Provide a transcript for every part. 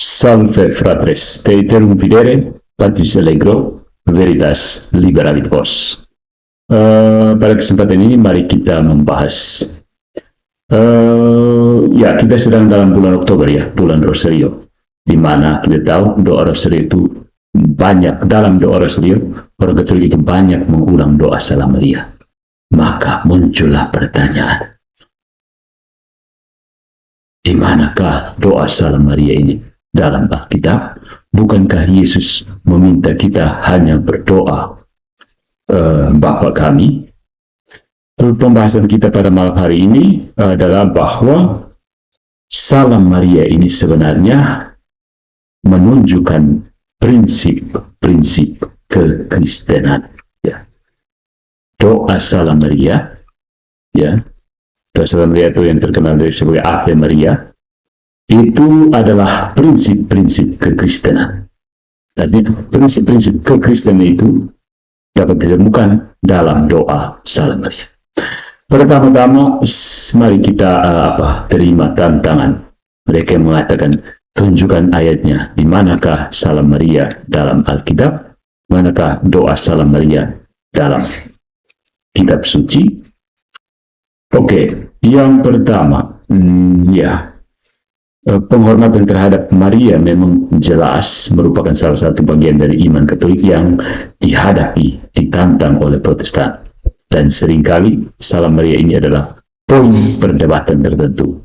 Salve fratres, te iterum videre, Patris Allegro, Veritas Liberalibus. Pada kesempatan ini mari kita membahas ya, kita sedang dalam bulan Oktober ya, bulan Rosario, di mana kita tahu doa Rosario itu banyak. Dalam doa Rosario orang Katolik itu banyak mengulang doa Salam Maria. Maka muncullah pertanyaan, di manakah doa Salam Maria ini dalam Alkitab? Bukankah Yesus meminta kita hanya berdoa, Bapa kami? Pembahasan kita pada malam hari ini adalah bahwa Salam Maria ini sebenarnya menunjukkan prinsip-prinsip kekristenan. Ya. Doa Salam Maria, ya, doa Salam Maria itu yang terkenal sebagai Ave Maria, itu adalah prinsip-prinsip kekristenan. Jadi prinsip-prinsip kekristenan itu dapat ditemukan dalam doa Salam Maria. Pertama-tama, mari kita terima tantangan mereka yang mengatakan, tunjukkan ayatnya, di manakah Salam Maria dalam Alkitab, manakah doa Salam Maria dalam kitab suci. Oke, yang pertama, penghormatan terhadap Maria memang jelas merupakan salah satu bagian dari iman Katolik yang dihadapi, ditantang oleh Protestan. Dan seringkali Salam Maria ini adalah poin perdebatan tertentu.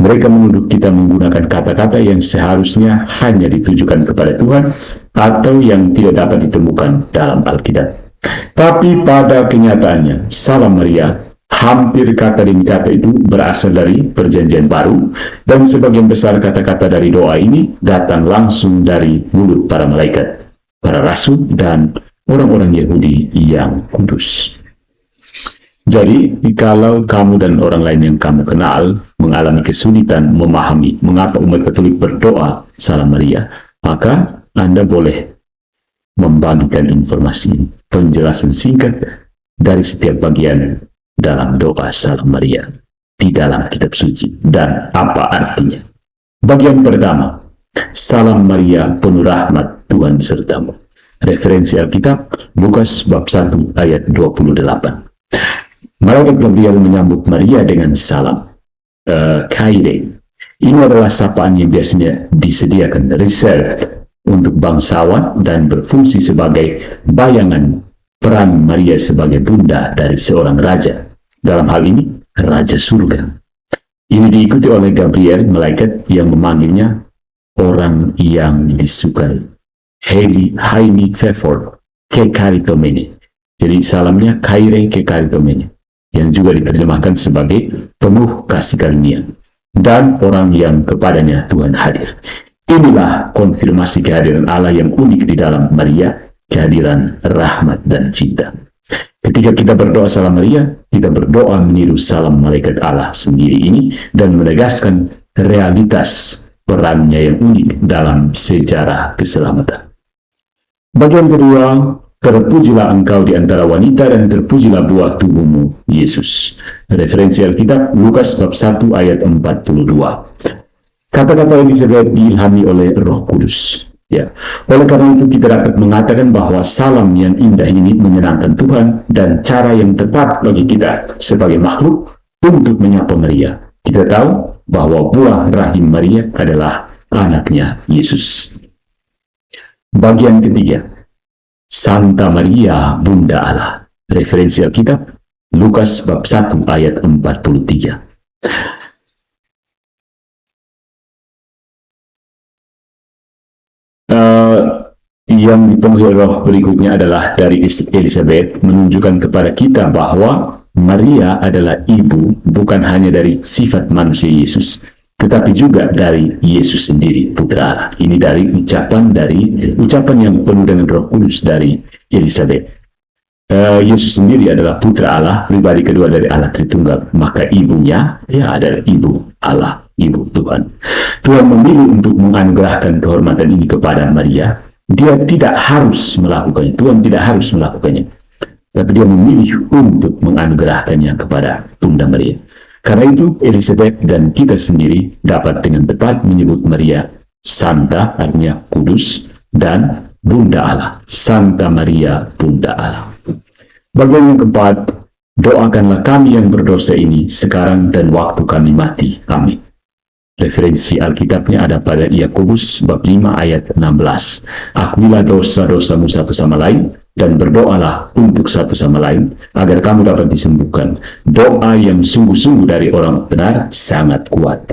Mereka menuduh kita menggunakan kata-kata yang seharusnya hanya ditujukan kepada Tuhan atau yang tidak dapat ditemukan dalam Alkitab. Tapi pada kenyataannya, Salam Maria, hampir kata demi kata itu berasal dari Perjanjian Baru, dan sebagian besar kata-kata dari doa ini datang langsung dari mulut para malaikat, para rasul, dan orang-orang Yahudi yang kudus. Jadi, kalau kamu dan orang lain yang kamu kenal mengalami kesulitan memahami mengapa umat Katolik berdoa Salam Maria, maka Anda boleh membagikan informasi, penjelasan singkat dari setiap bagian dalam doa Salam Maria di dalam kitab suci dan apa artinya. Bagian pertama, Salam Maria penuh rahmat, Tuhan sertamu. Referensi Alkitab Lukas bab 1 ayat 28. Malaikat Gabriel menyambut Maria dengan salam, Kyrie. Ini adalah sapaan yang biasanya disediakan, reserved untuk bangsawan dan berfungsi sebagai bayangan peran Maria sebagai bunda dari seorang raja. Dalam hal ini, Raja Surga. Ini diikuti oleh Gabriel, malaikat yang memanggilnya orang yang disukai. Highly favored, kekaritomene. Jadi salamnya Kyrie kekaritomene, yang juga diterjemahkan sebagai penuh kasih karunia, dan orang yang kepadanya Tuhan hadir. Inilah konfirmasi kehadiran Allah yang unik di dalam Maria, kehadiran rahmat dan cinta. Ketika kita berdoa Salam Maria, kita berdoa meniru salam malaikat Allah sendiri ini dan menegaskan realitas perannya yang unik dalam sejarah keselamatan. Bagian kedua, terpujilah engkau di antara wanita dan terpujilah buah tubuhmu, Yesus. Referensi Alkitab Lukas bab 1 ayat 42. Kata-kata Elizabeth diilhami oleh Roh Kudus. Ya, oleh karena itu kita dapat mengatakan bahwa salam yang indah ini menyenangkan Tuhan dan cara yang tepat bagi kita sebagai makhluk untuk menyapa Maria. Kita tahu bahwa buah rahim Maria adalah anaknya Yesus. Bagian ketiga, Santa Maria Bunda Allah. Referensi Alkitab Lukas bab 1 ayat 43. Yang dipenuhi roh berikutnya adalah dari Elizabeth, menunjukkan kepada kita bahwa Maria adalah ibu bukan hanya dari sifat manusia Yesus, tetapi juga dari Yesus sendiri, Putra Allah. Ini dari ucapan yang penuh dengan Roh Kudus dari Elizabeth. Yesus sendiri adalah Putra Allah, pribadi kedua dari Allah Tritunggal, maka ibunya adalah ibu Allah. Ibu Tuhan. Tuhan memilih untuk menganugerahkan kehormatan ini kepada Maria. Dia tidak harus melakukannya. Tuhan tidak harus melakukannya. Tapi dia memilih untuk menganugerahkannya kepada Bunda Maria. Karena itu, Elizabeth dan kita sendiri dapat dengan tepat menyebut Maria Santa, artinya kudus, dan Bunda Allah. Santa Maria, Bunda Allah. Bagian yang keempat, doakanlah kami yang berdosa ini sekarang dan waktu kami mati. Amin. Referensi Alkitabnya ada pada Yakobus bab 5 ayat 16. Akuilah dosa-dosamu satu sama lain, dan berdoalah untuk satu sama lain, agar kamu dapat disembuhkan. Doa yang sungguh-sungguh dari orang benar sangat kuat.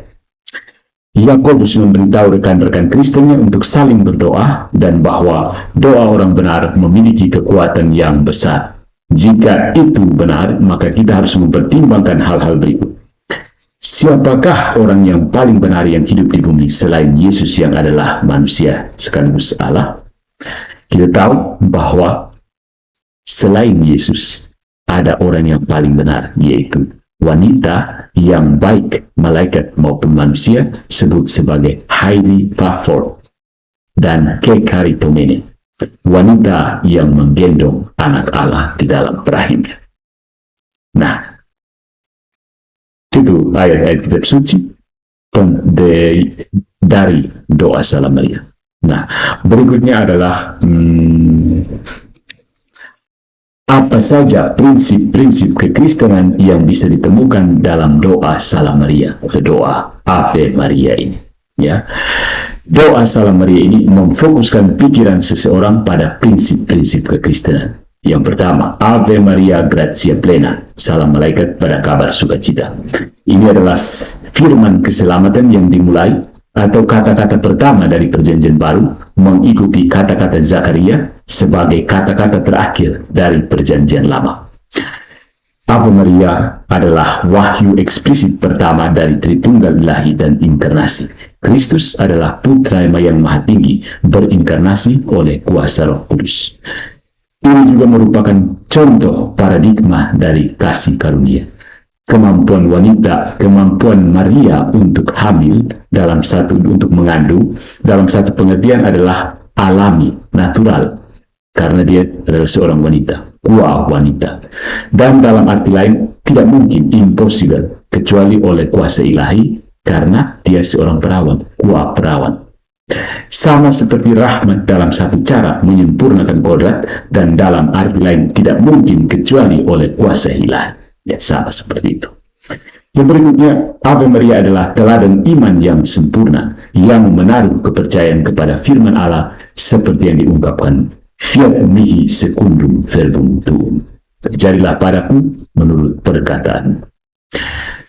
Yakobus memberitahu rekan-rekan Kristennya untuk saling berdoa, dan bahwa doa orang benar memiliki kekuatan yang besar. Jika itu benar, maka kita harus mempertimbangkan hal-hal berikut. Siapakah orang yang paling benar yang hidup di bumi selain Yesus yang adalah manusia sekaligus Allah? Kita tahu bahwa selain Yesus ada orang yang paling benar, yaitu wanita yang baik, malaikat maupun manusia sebut sebagai highly favored, dan kekaritomene, wanita yang menggendong anak Allah di dalam rahimnya. Nah, itu ayat-ayat kitab suci dari doa Salam Maria. Nah, berikutnya adalah apa saja prinsip-prinsip kekristenan yang bisa ditemukan dalam doa Salam Maria atau doa Ave Maria ini. Ya, doa Salam Maria ini memfokuskan pikiran seseorang pada prinsip-prinsip kekristenan. Yang pertama, Ave Maria Gratia Plena, salam malaikat pada kabar sukacita. Ini adalah firman keselamatan yang dimulai atau kata-kata pertama dari Perjanjian Baru, mengikuti kata-kata Zakaria sebagai kata-kata terakhir dari Perjanjian Lama. Ave Maria adalah wahyu eksplisit pertama dari Tritunggal Ilahi dan inkarnasi. Kristus adalah Putra yang Maha Tinggi, berinkarnasi oleh kuasa Roh Kudus. Ini juga merupakan contoh paradigma dari kasih karunia. Kemampuan wanita, kemampuan Maria untuk hamil untuk mengandung, dalam satu pengertian adalah alami, natural, karena dia adalah seorang wanita, wanita. Dan dalam arti lain, tidak mungkin, impossible, kecuali oleh kuasa ilahi, karena dia seorang perawan, perawan. Sama seperti rahmat dalam satu cara menyempurnakan kodrat, dan dalam arti lain tidak mungkin kecuali oleh kuasa ilahi. Ya, sama seperti itu. Yang berikutnya, Ave Maria adalah teladan iman yang sempurna, yang menaruh kepercayaan kepada firman Allah seperti yang diungkapkan, fiat mihi secundum verbum tuum. Terjadilah padaku menurut perkataan.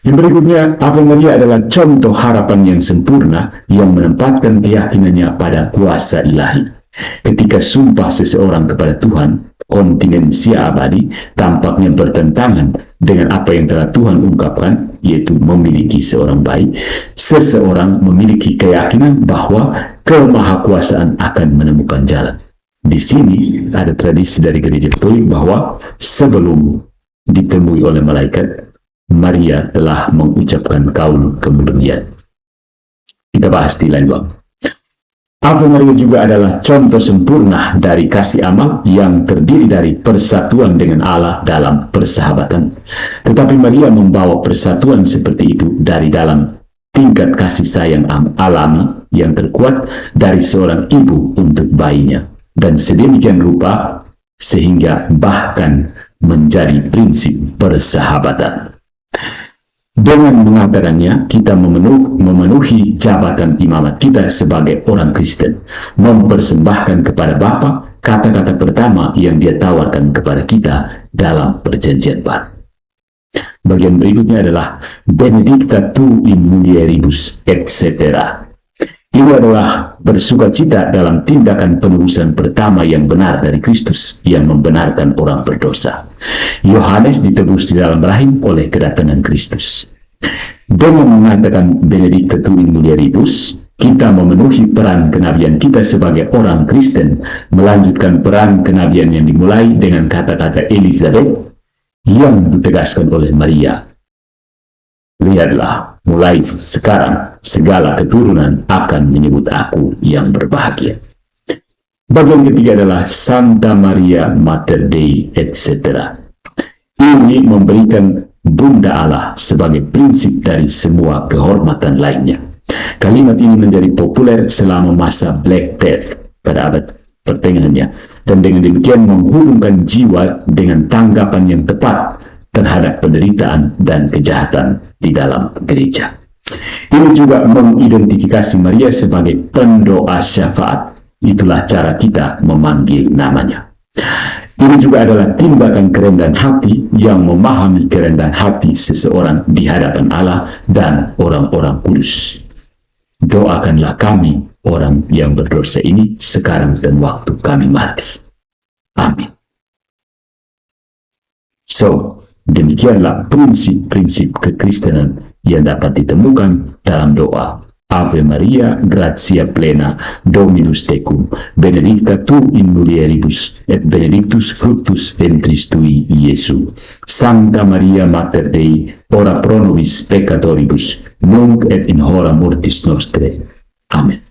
Yang berikutnya, Ave Maria adalah contoh harapan yang sempurna yang menempatkan keyakinannya pada kuasa ilahi. Ketika sumpah seseorang kepada Tuhan, kontinensia abadi, tampaknya bertentangan dengan apa yang telah Tuhan ungkapkan, yaitu memiliki seorang bayi, seseorang memiliki keyakinan bahwa kemahakuasaan akan menemukan jalan. Di sini ada tradisi dari Gereja Katolik bahwa sebelum ditemui oleh malaikat, Maria telah mengucapkan kaul kemurnian. Kita bahas di lain waktu. Ave Maria juga adalah contoh sempurna dari kasih amal yang terdiri dari persatuan dengan Allah dalam persahabatan. Tetapi Maria membawa persatuan seperti itu dari dalam tingkat kasih sayang alami yang terkuat dari seorang ibu untuk bayinya. Dan sedemikian rupa sehingga bahkan menjadi prinsip persahabatan. Dengan mengatakannya, kita memenuhi jabatan imamat kita sebagai orang Kristen, mempersembahkan kepada Bapa kata-kata pertama yang dia tawarkan kepada kita dalam Perjanjian Baru. Bagian berikutnya adalah Benedicta tu in mulieribus, etc. Ini adalah bersukacita dalam tindakan penebusan pertama yang benar dari Kristus yang membenarkan orang berdosa. Yohanes ditebus di dalam rahim oleh kedatangan Kristus. Dengan mengatakan Benedicta tu in mulieribus, kita memenuhi peran kenabian kita sebagai orang Kristen, melanjutkan peran kenabian yang dimulai dengan kata-kata Elizabeth yang ditegaskan oleh Maria. Lihatlah, mulai sekarang segala keturunan akan menyebut aku yang berbahagia. Bagian ketiga adalah Santa Maria Mater Dei, etc. Ini memberikan Bunda Allah sebagai prinsip dari semua kehormatan lainnya. Kalimat ini menjadi populer selama masa Black Death pada abad pertengahannya, dan dengan demikian menghubungkan jiwa dengan tanggapan yang tepat terhadap penderitaan dan kejahatan di dalam gereja. Ini juga mengidentifikasi Maria sebagai pendoa syafaat. Itulah cara kita memanggil namanya. Ini juga adalah tindakan kerendahan hati yang memahami kerendahan hati seseorang di hadapan Allah dan orang-orang kudus. Doakanlah kami, orang yang berdosa ini, sekarang dan waktu kami mati. Amin. So, demikianlah prinsip-prinsip kekristenan yang dapat ditemukan dalam doa Ave Maria, gratia plena, Dominus tecum, benedicta tu in mulieribus, et benedictus fructus ventris tui, Iesu. Sancta Maria Mater Dei, ora pro nobis peccatoribus, nunc et in hora mortis nostrae. Amen.